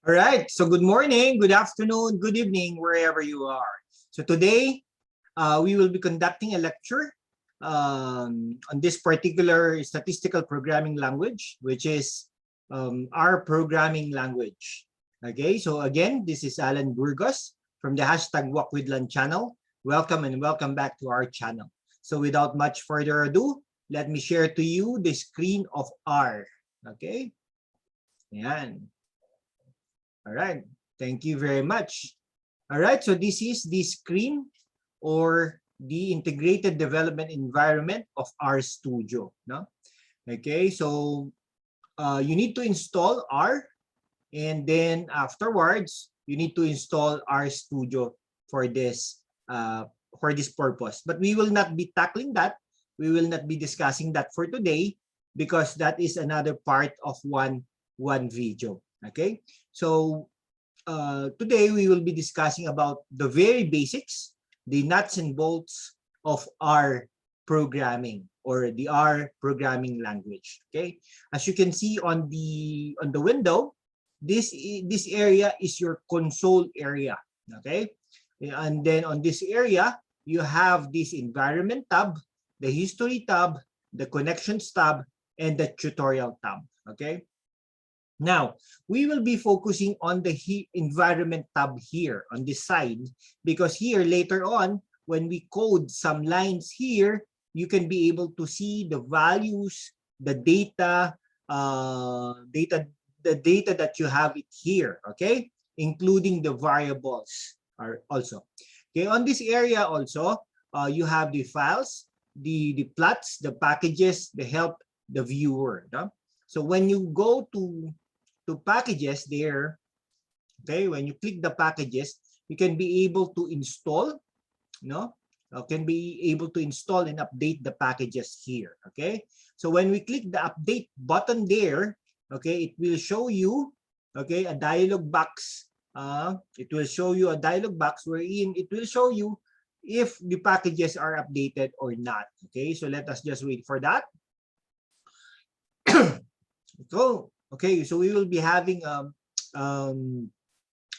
All right. So good morning, good afternoon, good evening, wherever you are. So today, we will be conducting a lecture on this particular statistical programming language, which is our programming language. Okay. So again, this is Alan Burgos from the hashtag Walk with Lan channel. Welcome and welcome back to our channel. So without much further ado, let me share to you the screen of R. Okay. Yan. All right. Thank you very much. All right. So this is the screen or the integrated development environment of R Studio. No? Okay. So you need to install R, and then afterwards you need to install R Studio for this purpose. But we will not be tackling that. We will not be discussing that for today because that is another part of one video. Okay. So today we will be discussing about the very basics, the nuts and bolts of R programming or the R programming language. Okay, as you can see on the window, this area is your console area. Okay, and then on this area you have this environment tab, the history tab, the connections tab, and the tutorial tab. Okay. Now, we will be focusing on the environment tab here on this side because here later on, when we code some lines here, you can be able to see the values, the data, the data that you have it here, okay? Including the variables are also. Okay, on this area also, you have the files, the plots, the packages, the help, the viewer. No? So when you go to packages there, okay, when you click the packages, you can be able to install, no? Can be able to install and update the packages here, okay? So when we click the update button there, okay, it will show you, okay, a dialog box. It will show you a dialog box wherein it will show you if the packages are updated or not, okay? So let us just wait for that. So, okay, so we will be having a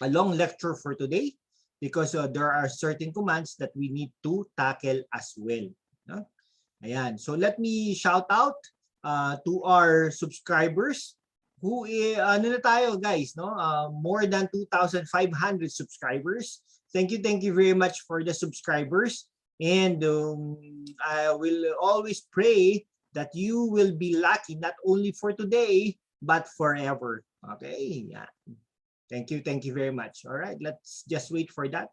long lecture for today because there are certain commands that we need to tackle as well. No? Ayan. So let me shout out to our subscribers who, ano na tayo guys, no? More than 2,500 subscribers. Thank you very much for the subscribers. And I will always pray that you will be lucky not only for today, but forever. Okay, yeah. Thank you very much. All right, let's just wait for that.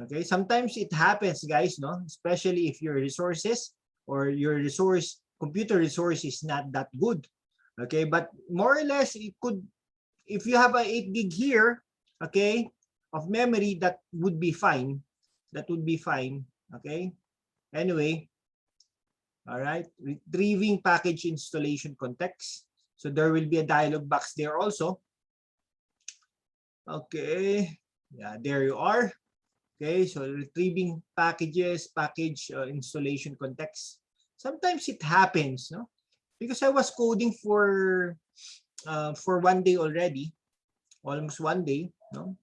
Okay, sometimes it happens, guys, no? Especially if your resources or your computer resource is not that good. Okay, but more or less it could, if you have a 8 gig here, okay, of memory, that would be fine. That would be fine. Okay. Anyway, all right, retrieving package installation context. So there will be a dialog box there also. Okay, yeah, there you are. Okay, so retrieving packages, package installation context. Sometimes it happens, no? Because I was coding for 1 day already, almost 1 day, no?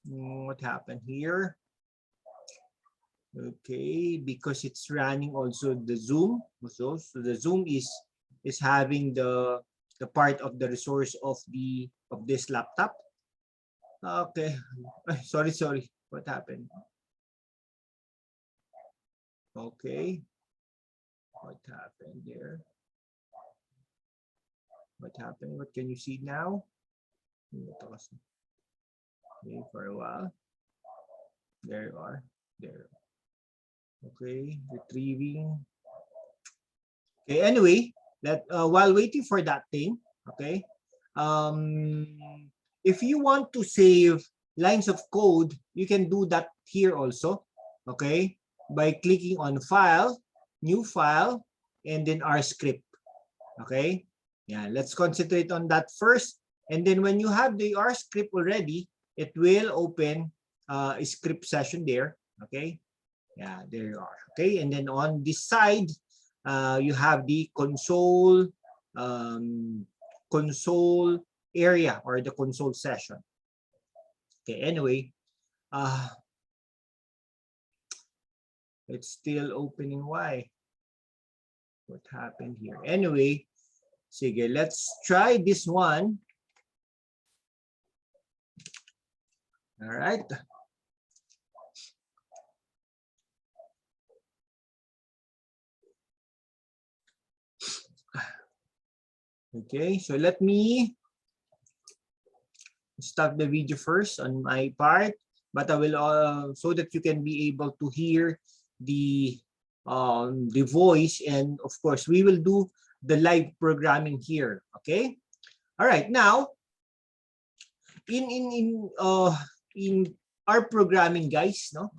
What happened here? Okay, because it's running also the Zoom. So the Zoom is having the part of the resource of this laptop. Okay, sorry. What happened? Okay, what happened there? What happened? What can you see now? Okay, for a while. There you are. There. Okay, retrieving. Okay, anyway, that while waiting for that thing, okay, if you want to save lines of code, you can do that here also, okay, by clicking on File, New File, and then R script, okay. Yeah, let's concentrate on that first, and then when you have the R script already, it will open a script session there, okay. Yeah, there you are. Okay, and then on this side, you have the console area or the console session. Okay, anyway, it's still opening. Why? What happened here? Anyway, sige, let's try this one. All right. Okay, so let me start the video first on my part, but I will so that you can be able to hear the voice, and of course we will do the live programming here. Okay, all right. Now in our programming, guys, no,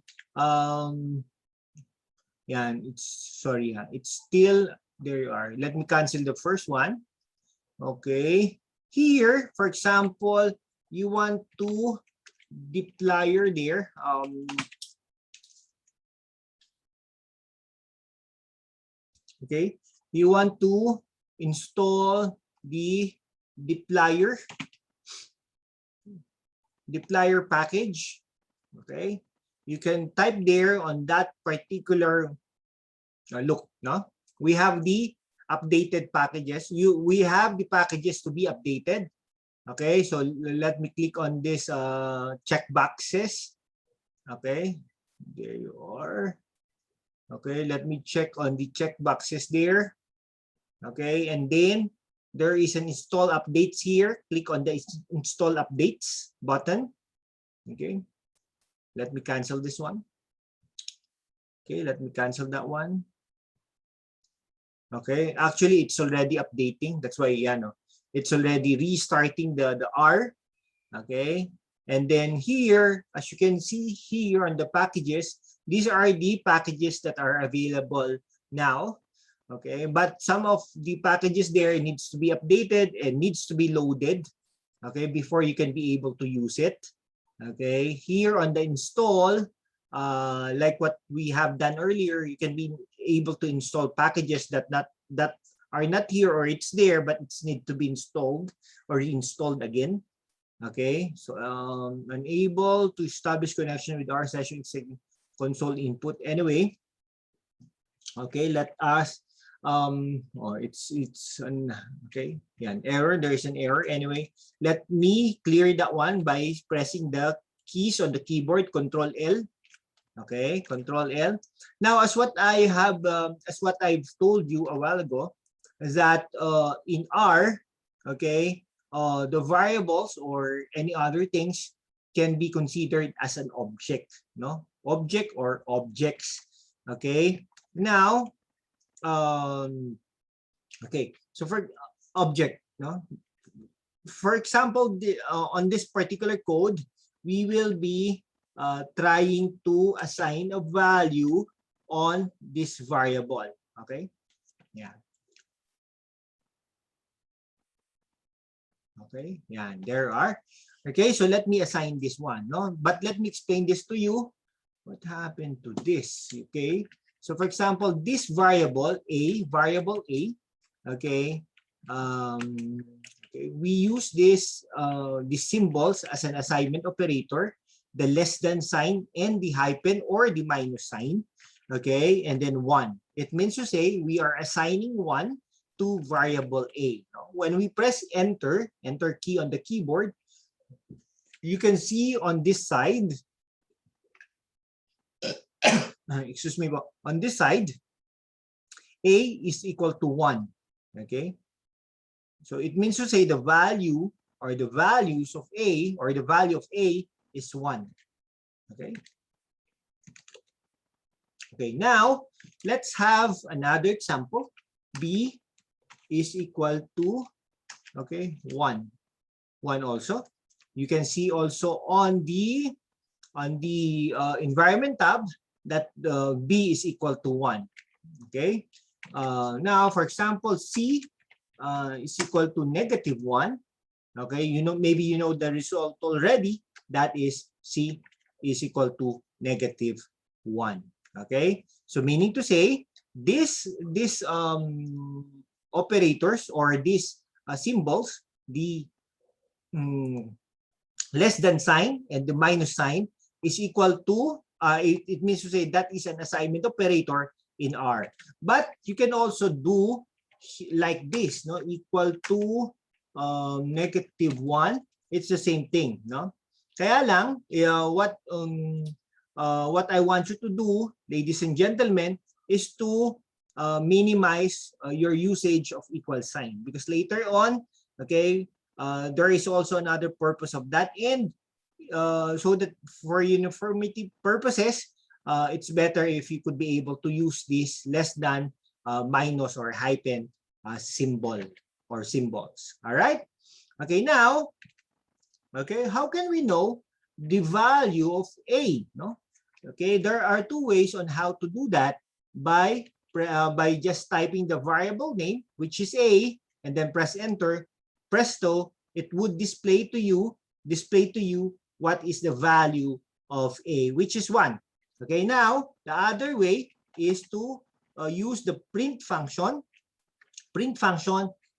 yeah, it's still there. You are. Let me cancel the first one. Okay, here, for example, you want to deployer there. Okay, you want to install the deployer package. Okay, you can type there on that particular look. No, we have the updated packages. We have the packages to be updated. Okay, so let me click on this check boxes. Okay, there you are. Okay, let me check on the check boxes there. Okay, and then there is an install updates here. Click on the install updates button. Okay, let me cancel this one. Okay, let me cancel that one. Okay, actually it's already updating. That's why it's already restarting the R. Okay, and then here, as you can see here on the packages, these are the packages that are available now. Okay, but some of the packages there needs to be updated and needs to be loaded, okay, before you can be able to use it. Okay, here on the install, like what we have done earlier, you can be able to install packages that are not here, or it's there but it's need to be installed or reinstalled again. Okay, so unable to establish connection with our session console input. Anyway, okay, let us it's an okay, yeah, an error. There is an error. Anyway, let me clear that one by pressing the keys on the keyboard, Control L. Okay, Control L. Now, as what I've told you a while ago, is that in R, okay, the variables or any other things can be considered as an object, no? Object or objects. Okay. Now, okay. So for object, no? For example, on this particular code, we will be trying to assign a value on this variable. Okay. Yeah. Okay. Yeah. There are. Okay. So let me assign this one. No, but let me explain this to you. What happened to this? Okay. So for example, this variable A, okay, okay, we use this these symbols as an assignment operator, the less than sign and the hyphen or the minus sign, okay, and then 1. It means to say we are assigning 1 to variable A. When we press enter key on the keyboard, you can see on this side, excuse me, but on this side, A is equal to 1. Okay. So it means to say the value or the values of A or the value of A is 1. Okay. Okay. Now, let's have another example. B is equal to, okay, 1. 1 also. You can see also on the environment tab that B is equal to 1. Okay. Now, for example, C is equal to -1. Okay, maybe you know the result already. That is C is equal to -1. Okay, so meaning to say this operators or these symbols, the less than sign and the minus sign is equal to, it means to say that is an assignment operator in R. But you can also do like this, no, equal to -1. It's the same thing, no? Kaya lang, what I want you to do, ladies and gentlemen, is to minimize your usage of equal sign, because later on, okay, there is also another purpose of that, and so that for uniformity purposes, it's better if you could be able to use this less than, minus, or hyphen symbol or symbols. All right. Okay. Now, okay, how can we know the value of A? No. Okay. There are two ways on how to do that: by just typing the variable name, which is A, and then press enter. Presto, it would display to you what is the value of A, which is 1. Okay, now the other way is to use the print function,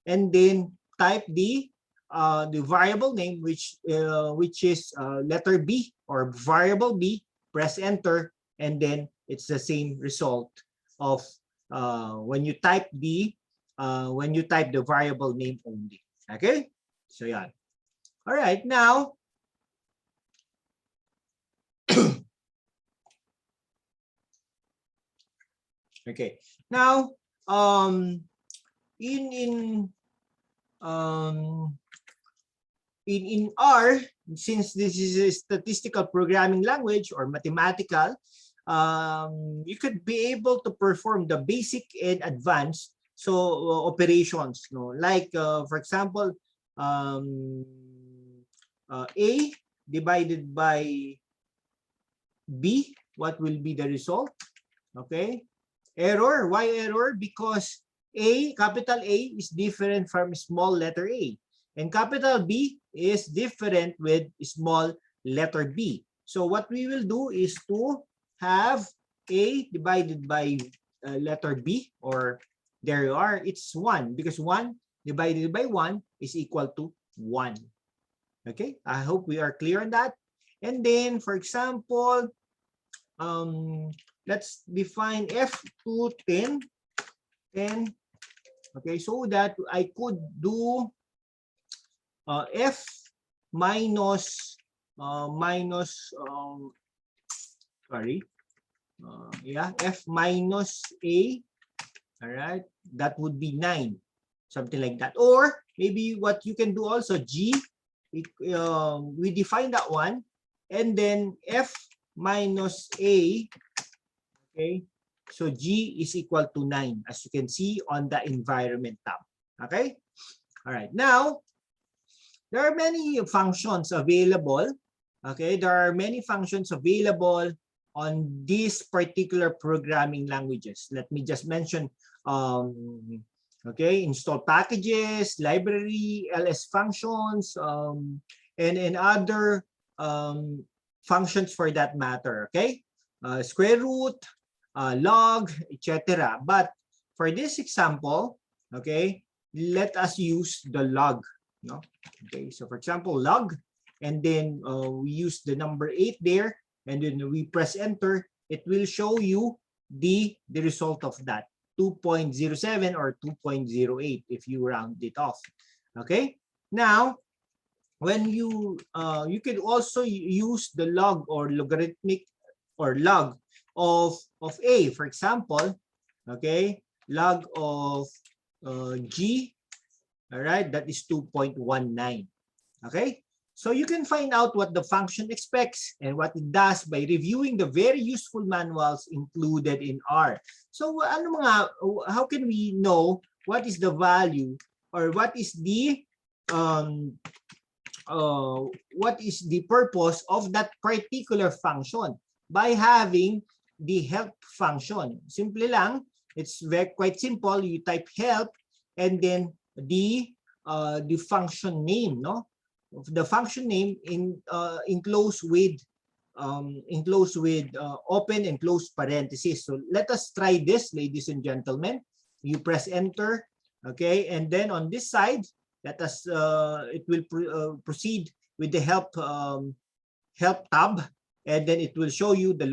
and then type the variable name, which is letter B or variable B. Press enter, and then it's the same result of when you type the variable name only. Okay, so yeah. All right, now okay, now in R, since this is a statistical programming language or mathematical, you could be able to perform the basic and advanced operations, no? Like for example, A divided by B, what will be the result? Okay, error. Why error? Because capital A is different from small letter A, and capital B is different with small letter B. So what we will do is to have A divided by letter B, or there you are, it's 1, because 1 divided by 1 is equal to 1. Okay, I hope we are clear on that. And then, for example, let's define F2 10. Okay, so that I could do F minus F minus A. All right, that would be 9, something like that. Or maybe what you can do also, G, we define that one, and then F minus A. Okay, so G is equal to 9, as you can see on the environment tab. Okay, all right. Now, there are many functions available. Okay, there are many functions available on these particular programming languages. Let me just mention, okay, install packages, library, ls functions, and other functions for that matter. Okay, square root, log, etc. But for this example, okay, let us use the log. No? Okay, so for example, log, and then we use the number 8 there, and then we press enter. It will show you the result of that, 2.07 or 2.08 if you round it off. Okay, now when you could also use the log or logarithmic or log of A, for example. Okay, log of G, all right, that is 2.19. Okay, so you can find out what the function expects and what it does by reviewing the very useful manuals included in R. So how can we know what is the value, or what is the purpose of that particular function? By having the help function. Simply lang, it's quite simple. You type help, and then the function name, no? The function name enclosed with open and closed parentheses. So let us try this, ladies and gentlemen. You press enter, okay, and then on this side, let us it will proceed with the help tab, and then it will show you the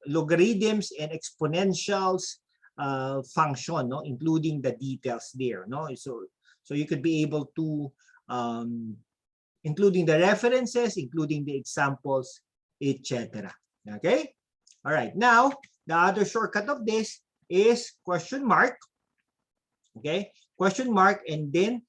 logarithms and exponentials function, no, including the details there, no. So you could be able to including the references, including the examples, etc. Okay. All right. Now the other shortcut of this is question mark. Okay, question mark, and then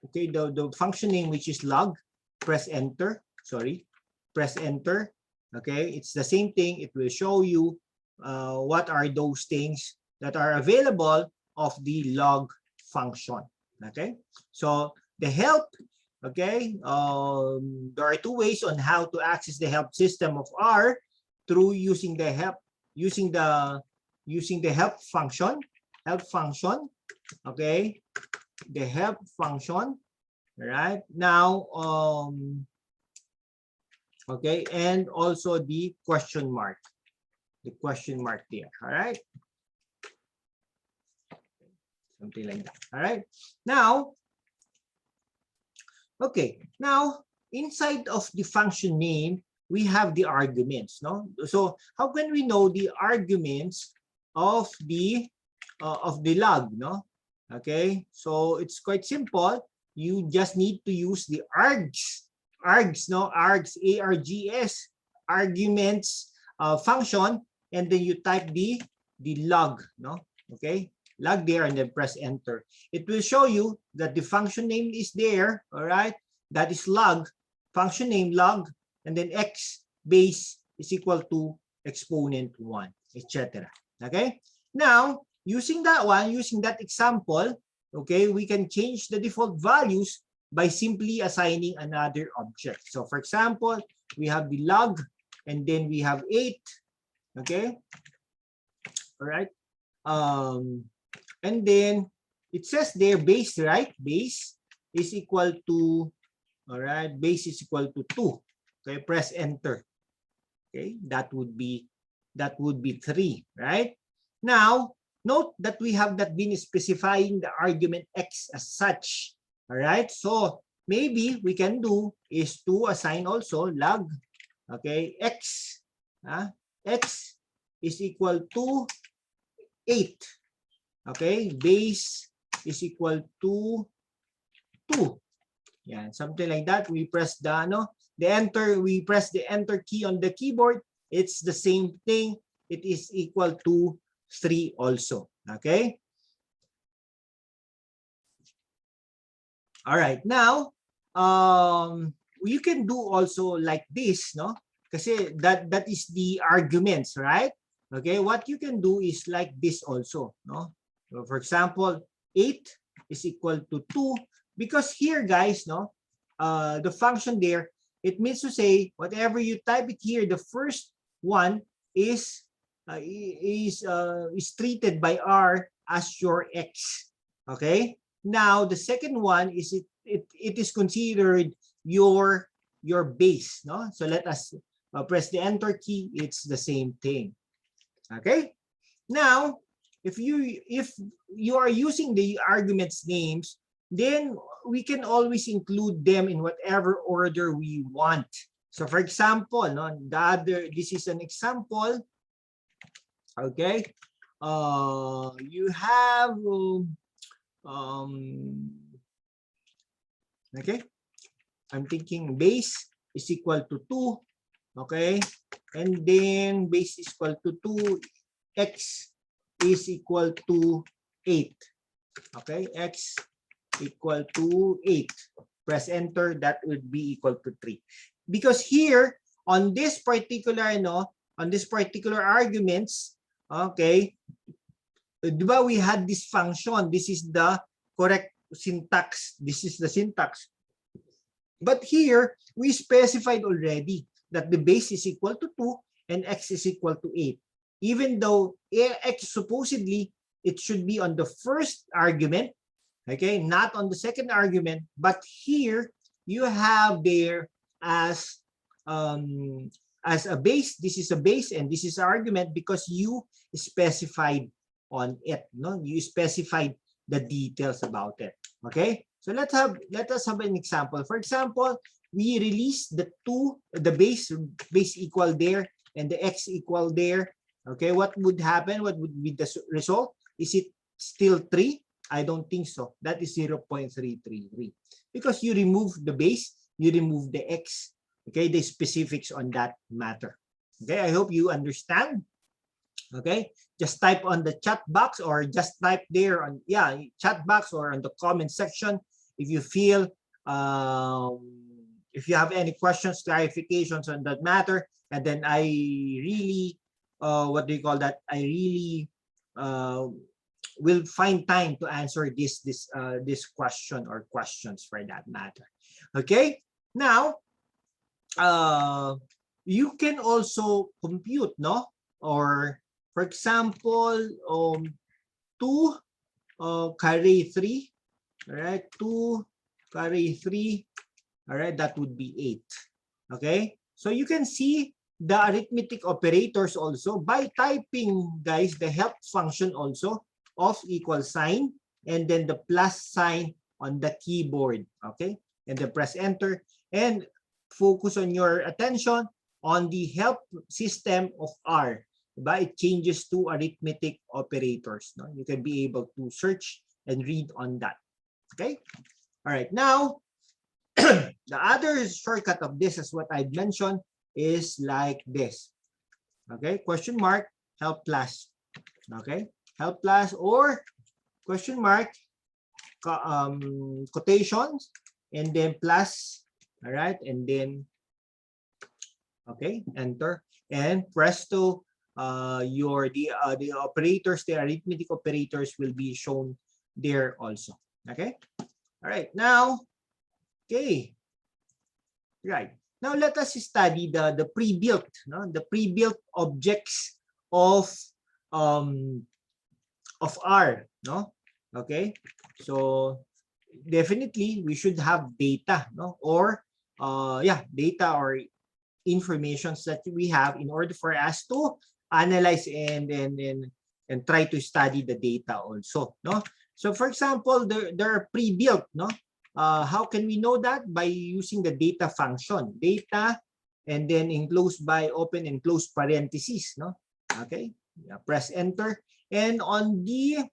okay, the function name, which is log. Press enter. Sorry, press enter. Okay, it's the same thing. It will show you what are those things that are available of the log function. Okay, so the help. Okay, there are two ways on how to access the help system of R through using the help function. Help function. Okay, the help function. Right now, okay, and also the question mark there. All right, something like that. All right, now, okay, now inside of the function name we have the arguments, no? So how can we know the arguments of the log, no? Okay, so it's quite simple. You just need to use the args, no, args, args, arguments function, and then you type the log, no? Okay, log there, and then press enter. It will show you that the function name is there. All right, that is log, function name log, and then x base is equal to exponent 1, etc. Okay, now using that one, using that example, okay, we can change the default values by simply assigning another object. So for example, we have the log, and then we have 8. Okay, all right, and then it says there base, right? Base is equal to, all right, base is equal to 2. Okay, press enter. Okay, that would be 3, right? Now note that we have not been specifying the argument x as such. All right, so maybe we can do is to assign also log, okay, x, x is equal to 8. Okay, base is equal to 2. Yeah, something like that. We press the enter, we press the enter key on the keyboard. It's the same thing. It is equal to 3 also. Okay, all right, now you can do also like this, no, kasi that is the arguments, right? Okay, what you can do is like this also, no. So for example, 8 is equal to 2, because here, guys, no, the function there, it means to say whatever you type it here, the first one is treated by R as your x. Okay, now the second one is it is considered your base, no. So let us press the enter key. It's the same thing. Okay, now if you are using the arguments names, then we can always include them in whatever order we want. So for example, no, this is an example. Okay, you have okay, I'm thinking base is equal to 2. Okay, and then base is equal to 2, x is equal to 8. Okay, x equal to 8. Press enter. That would be equal to 3. Because here on this particular, on this particular arguments, okay, diba we had this function. This is the correct syntax. This is the syntax. But here we specified already that the base is equal to 2 and x is equal to 8. Even though x supposedly it should be on the first argument, okay, not on the second argument, but here you have there as a base. This is a base and this is argument because you specified on it, no, you specified the details about it. Okay, so let us have an example. For example, we release the base equal there and the x equal there. Okay, what would happen? What would be the result? Is it still 3? I don't think so. That is 0.333 because you remove the base, you remove the x. Okay, the specifics on that matter. Okay, I hope you understand. Okay, just type on the chat box or just type there on chat box or on the comment section if you feel if you have any questions, clarifications on that matter, and then I really what do you call that? I really will find time to answer this question or questions for that matter. Okay, now you can also compute, no? Or for example, 2 carry 3, all right? 2 carry 3, all right? That would be 8. Okay, so you can see the arithmetic operators also by typing, guys, the help function also of equal sign and then the plus sign on the keyboard. Okay, and then press enter and focus on your attention on the help system of R. It changes to arithmetic operators. No? You can be able to search and read on that. Okay, all right. Now the other shortcut of this is what I mentioned is like this. Okay, question mark help plus. Okay, help plus or question mark quotations and then plus. All right, and then okay, enter and presto. The operators, the arithmetic operators will be shown there also. Okay, all right. Now, okay, right. Now let us study the pre-built, no, the pre-built objects of R, no. Okay, so definitely we should have data, no, or data or informations that we have in order for us to analyze and try to study the data also, no. So for example, there are pre-built, no. How can we know that? By using the data function, data, and then enclosed by open and close parentheses, no. Okay, press enter, and on the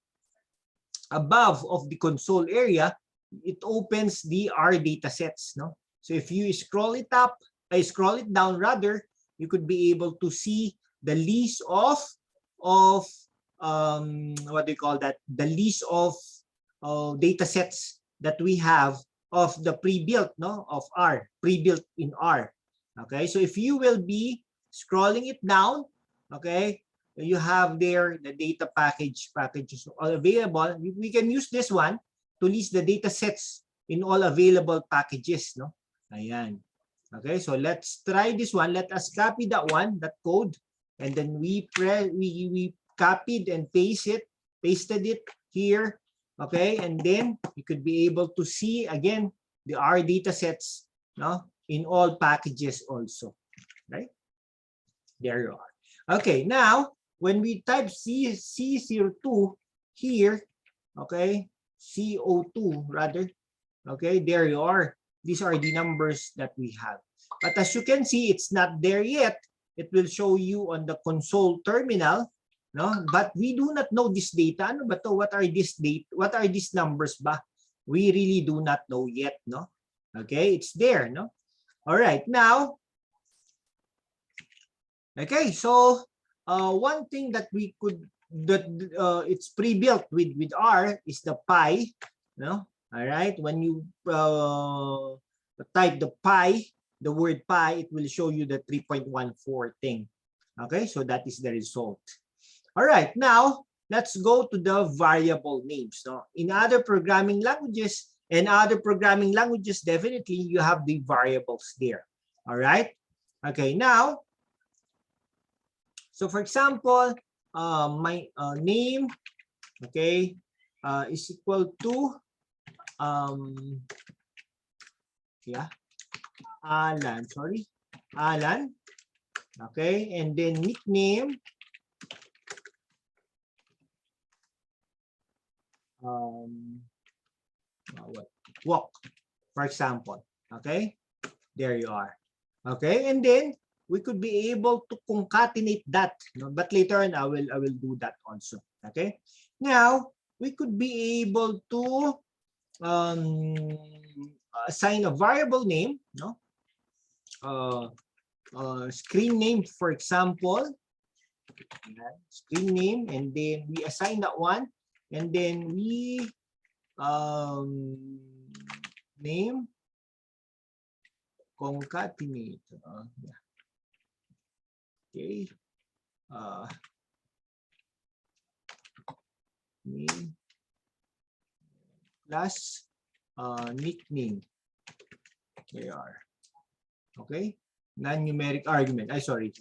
above of the console area, it opens the R data sets, no. So if you scroll it up, scroll it down rather, you could be able to see the list of what do you call that? The list of data sets that we have of the pre-built, no, of R, pre-built in R. Okay, so if you will be scrolling it down, okay, you have there the data packages all available. We can use this one to list the data sets in all available packages, no. Ayan. Okay, so let's try this one. Let us copy that one, that code, and then we copied and pasted it here. Okay, and then you could be able to see again the R data sets, no, in all packages also. Right, there you are. Okay, now when we type C02 here, okay, CO2 rather, okay, there you are. These are the numbers that we have. But as you can see, it's not there yet. It will show you on the console terminal, no? But we do not know this data. Ano ba to? What are these data? What are these numbers ba? We really do not know yet, no? Okay, it's there, no? All right, now, okay, so one thing that we could it's pre-built with R is the pi, no? All right, when you type the pi, the word pi, it will show you the 3.14 thing. Okay, so that is the result. All right, now let's go to the variable names. No? In other programming languages definitely you have the variables there. All right, okay, now, so for example, my name, okay, is equal to Alan, okay, and then nickname, um, walk, for example. Okay, there you are. Okay, and then we could be able to concatenate that, but later on I will do that also. Okay, now we could be able to assign a variable name, uh, screen name, for example. Screen name, and then we assign that one, and then we name concatenate. Yeah. Okay. Name plus nickname. They are. Okay. Non-numeric argument. Sorry.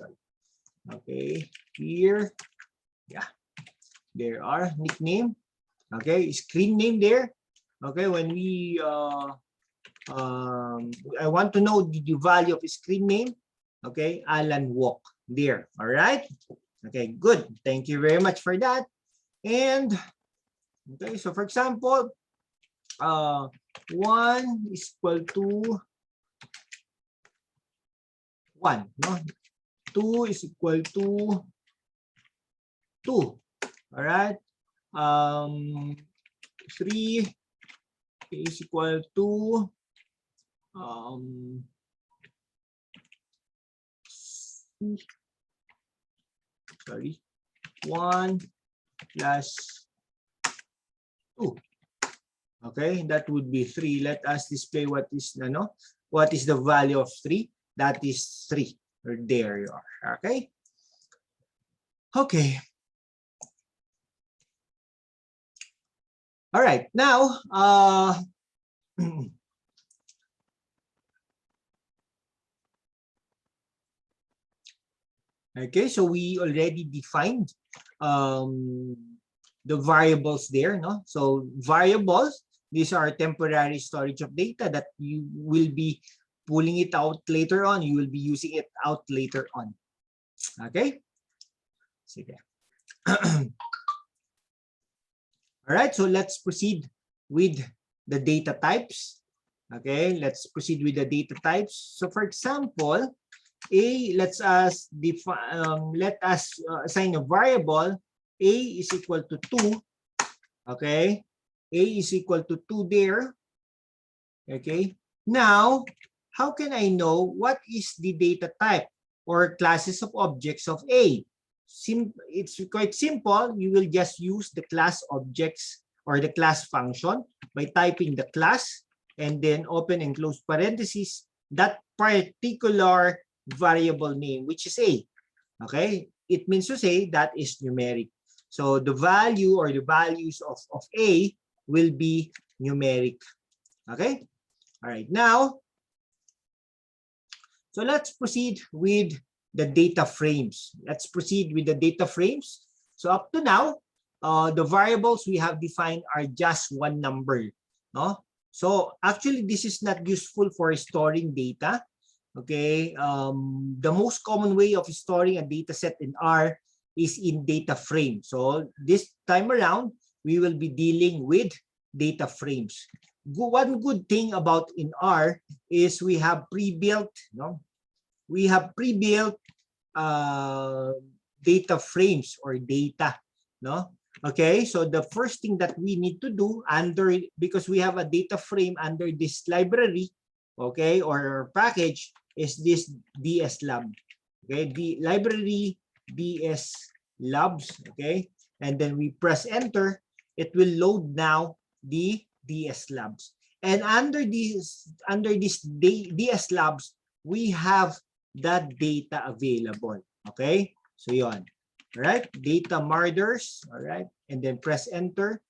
Okay. Here. Yeah. There are nickname. Okay. Screen name there. Okay. When we I want to know the value of screen name. Okay. Alan Walk there. All right. Okay. Good. Thank you very much for that. And okay. So for example, 1 is equal to 1, no? 2 is equal to 2. All right. 3 is equal to sorry, 1 plus 2. Okay, that would be 3. Let us display what is the value of 3. That is 3. There you are. Okay. Okay. All right. Now, okay, so we already defined the variables there, no? So variables, these are temporary storage of data that you will be pulling it out later on. You will be using it out later on. Okay? Sige. All right, so let's proceed with the data types. Okay, let's proceed with the data types. So for example, let us assign a variable. A is equal to 2. Okay, A is equal to 2 there. Okay, now how can I know what is the data type or classes of objects of A? It's quite simple. You will just use the class objects or the class function by typing the class and then open and close parentheses that particular variable name, which is A. Okay, it means to say that is numeric. So the value or the values of A will be numeric. Okay, all right, now so let's proceed with the data frames. Let's proceed with the data frames. So up to now, the variables we have defined are just one number. No? So actually, this is not useful for storing data. Okay, the most common way of storing a data set in R is in data frame. So this time around, we will be dealing with data frames. One good thing about in R is we have pre-built, we have pre-built data frames or data, Okay, so the first thing that we need to do because we have a data frame under this library, okay, or package is this DS lab. Okay, the library DS labs, okay, and then we press enter, it will load now the DS labs. And under this DS labs, we have that data available. Okay, so yon. All right, data murders. All right, and then press enter.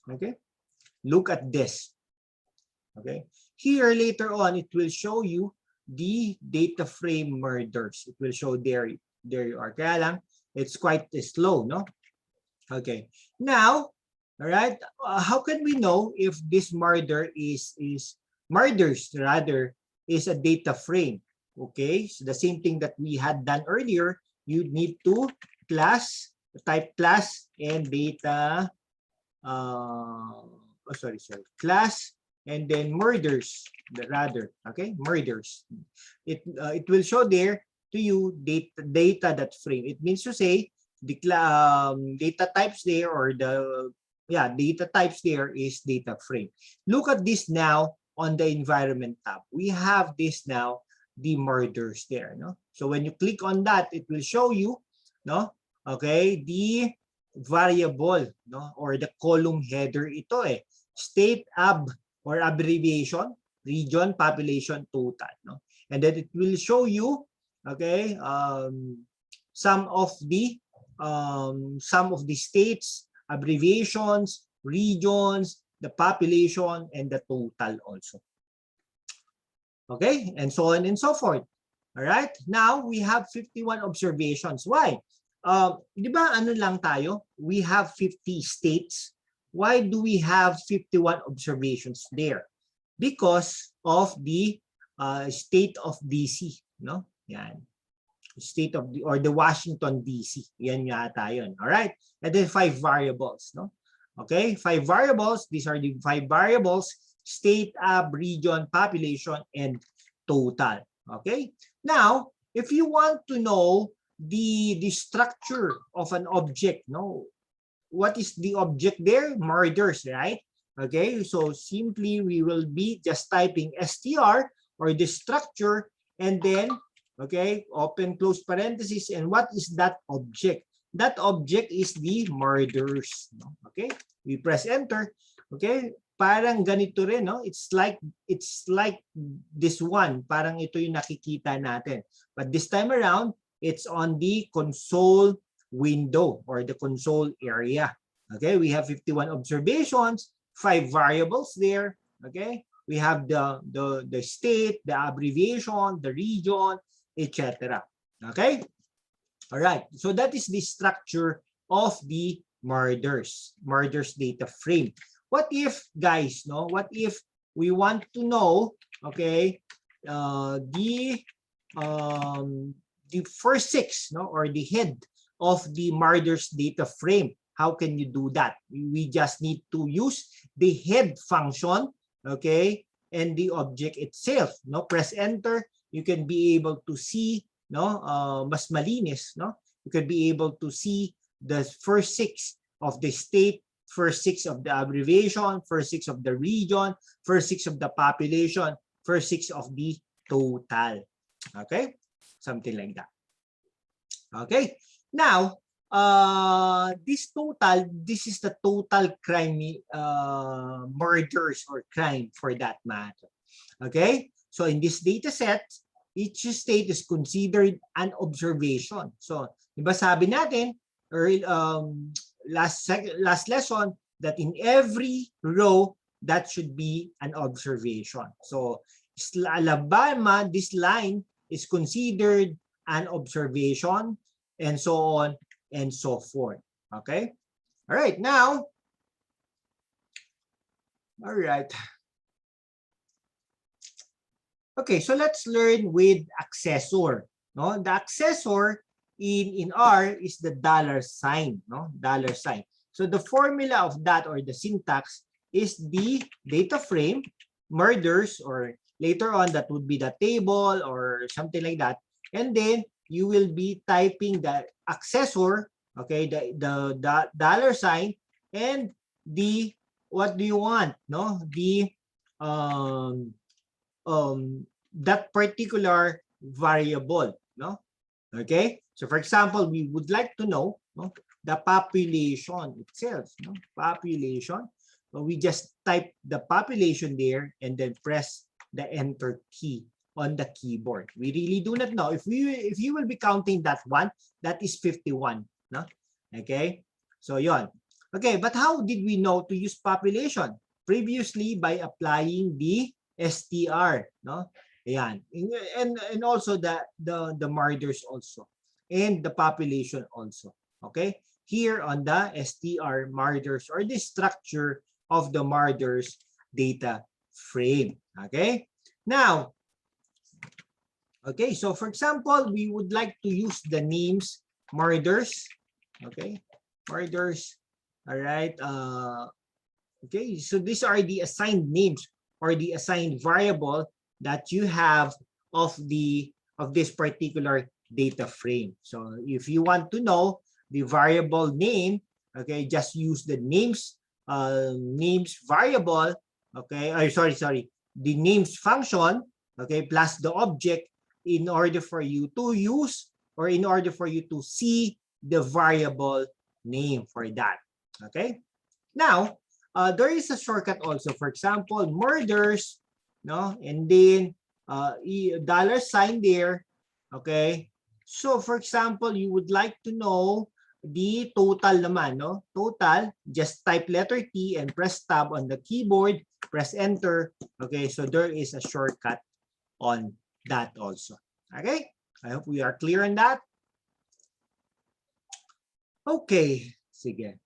Okay, look at this. Okay, here later on it will show you the data frame murders. It will show there you are. Kaya lang it's quite slow, no? Okay, now, all right, how can we know if this murder is a data frame? Okay, so the same thing that we had done earlier, you need to type class and data class, and then murders, okay, murders. It will show there to you data that frame. It means to say the data types there, or the data types there is data frame. Look at this now on the environment tab. We have this now, the murders there, no? So when you click on that, it will show you, no? Okay, the variable, no, or the column header ito state ab or abbreviation, region, population, total, no? And then it will show you, okay, some of the states, abbreviations, regions, the population, and the total also. Okay, and so on and so forth. All right, now we have 51 observations. Why? Di ba ano lang tayo? We have 50 states. Why do we have 51 observations there? Because of the state of DC, no? Yan. State of the, or the Washington DC. Yan yata yun. All right? And then 5 variables, no? Okay, 5 variables. These are the 5 variables: state, ab, region, population, and total. Okay? Now, if you want to know the structure of an object, no? What is the object there? Murders, right? Okay, so simply we will be just typing str, or the structure, and then, okay, open close parenthesis, and what is that object? That object is the murders. Okay, we press enter. Okay, parang ganito rin, no? It's like this one. Parang ito yung nakikita natin. But this time around, it's on the console window, or the console area. Okay, we have 51 observations, 5 variables there. Okay, we have the state, the abbreviation, the region, etc. Okay, all right. So that is the structure of the murders data frame. What if, guys, no? What if we want to know, okay, the first 6, no, or the head of the murders data frame? How can you do that? We just need to use the head function, okay, and the object itself. No, press enter. You can be able to see, no, mas malinis, no. You can be able to see the first 6 of the state, first 6 of the abbreviation, first 6 of the region, first 6 of the population, first 6 of the total. Okay, something like that. Okay, now this is the total crime, murders or crime for that matter. Okay, so in this data set, each state is considered an observation. So, di ba sabi natin, or last lesson, that in every row, that should be an observation. So, Alabama, this line is considered an observation, and so on and so forth. Okay? All right, now, all right. Okay, so let's learn with accessor. No, the accessor in R is the $sign, no, $sign. So the formula of that, or the syntax, is the data frame, murders, or later on that would be the table or something like that. And then you will be typing the accessor, okay, the $sign, and the, what do you want, no, the that particular variable, no. Okay, so for example, we would like to know, no, the population itself, no, population. So we just type the population there and then press the enter key on the keyboard. We really do not know if you will be counting that one, that is 51, no. Okay, so yon. Okay, but how did we know to use population? Previously, by applying the str, no. Ayan. And also the murders also, and the population also. Okay, here on the str murders, or the structure of the murders data frame. Okay, now, okay, so for example, we would like to use the names murders. Okay, murders All right. Okay, so these are the assigned names or the assigned variable that you have of this particular data frame. So if you want to know the variable name, okay, just use the names variable, okay, sorry, the names function, okay, plus the object in order for you to use or in order for you to see the variable name for that. Okay. Now, there is a shortcut also. For example, murders, no, and then dollar sign there. Okay. So, for example, you would like to know the total naman, no? Total, just type letter T and press tab on the keyboard, press enter. Okay, so there is a shortcut on that also. Okay, I hope we are clear on that. Okay, sige.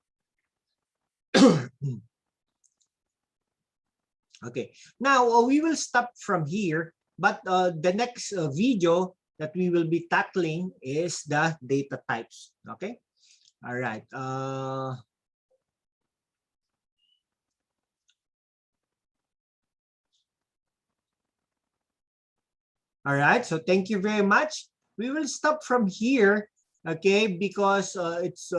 Okay, now we will stop from here, but the next video that we will be tackling is the data types. Okay, all right. All right, so thank you very much. We will stop from here, okay, because it's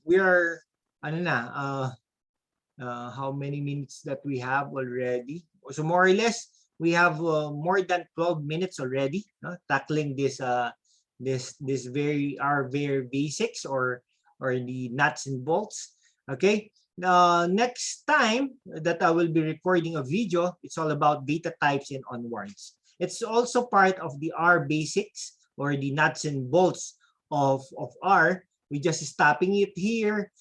we are ano na, how many minutes that we have already. So more or less, we have more than 12 minutes already, tackling this this very basics or the nuts and bolts. Okay. Next time that I will be recording a video, it's all about data types and onwards. It's also part of the R basics or the nuts and bolts of R. We just stopping it here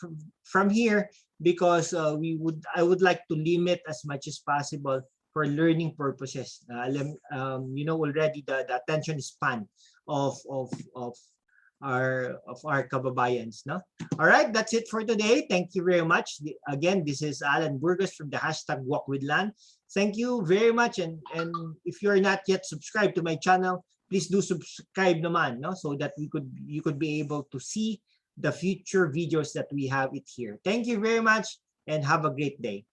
from here because I would like to limit as much as possible for learning purposes. You know already the attention span of our kababayans, no? All right, that's it for today. Thank you very much. Again, this is Alan Burgos from the hashtag Walk with Lan. Thank you very much, and if you are not yet subscribed to my channel, please do subscribe naman, no? So that you could be able to see the future videos that we have it here. Thank you very much and have a great day.